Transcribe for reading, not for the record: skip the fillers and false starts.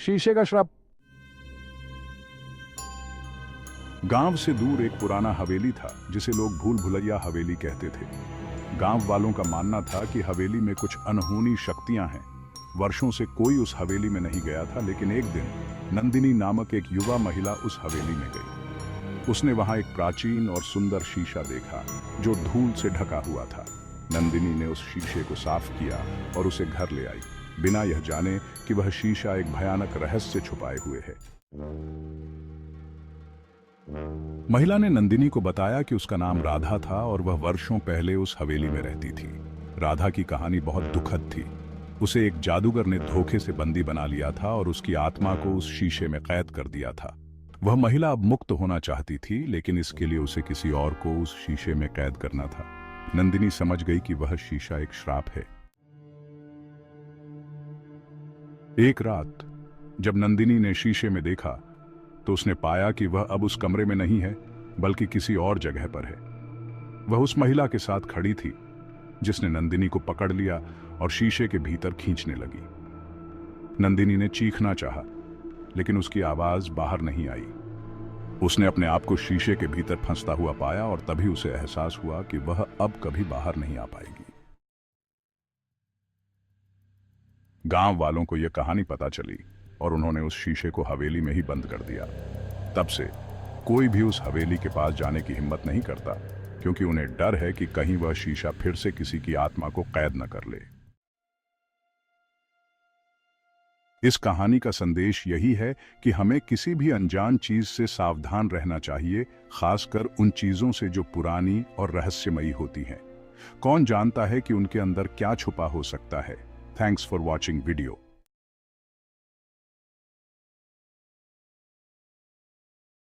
शीशे का श्राप। गांव से दूर एक पुराना हवेली था जिसे लोग भूल भुलैया हवेली कहते थे। गांव वालों का मानना था कि हवेली में कुछ अनहोनी शक्तियां हैं। वर्षों से कोई उस हवेली में नहीं गया था, लेकिन एक दिन नंदिनी नामक एक युवा महिला उस हवेली में गई। उसने वहां एक प्राचीन और सुंदर शीशा देखा जो धूल से ढका हुआ था। नंदिनी ने उस शीशे को साफ किया और उसे घर ले आई, बिना यह जाने कि वह शीशा एक भयानक रहस्य छुपाए हुए है। महिला ने नंदिनी को बताया कि उसका नाम राधा था और वह वर्षों पहले उस हवेली में रहती थी। राधा की कहानी बहुत दुखद थी। उसे एक जादूगर ने धोखे से बंदी बना लिया था और उसकी आत्मा को उस शीशे में कैद कर दिया था। वह महिला अब मुक्त होना चाहती थी, लेकिन इसके लिए उसे किसी और को उस शीशे में कैद करना था। नंदिनी समझ गई कि वह शीशा एक श्राप है। एक रात जब नंदिनी ने शीशे में देखा तो उसने पाया कि वह अब उस कमरे में नहीं है, बल्कि किसी और जगह पर है। वह उस महिला के साथ खड़ी थी जिसने नंदिनी को पकड़ लिया और शीशे के भीतर खींचने लगी। नंदिनी ने चीखना चाहा, लेकिन उसकी आवाज बाहर नहीं आई। उसने अपने आप को शीशे के भीतर फंसता हुआ पाया और तभी उसे एहसास हुआ कि वह अब कभी बाहर नहीं आ पाएगी। गांव वालों को यह कहानी पता चली और उन्होंने उस शीशे को हवेली में ही बंद कर दिया। तब से कोई भी उस हवेली के पास जाने की हिम्मत नहीं करता, क्योंकि उन्हें डर है कि कहीं वह शीशा फिर से किसी की आत्मा को कैद न कर ले। इस कहानी का संदेश यही है कि हमें किसी भी अनजान चीज से सावधान रहना चाहिए, खासकर उन चीजों से जो पुरानी और रहस्यमयी होती हैं। कौन जानता है कि उनके अंदर क्या छुपा हो सकता है। Thanks for watching video.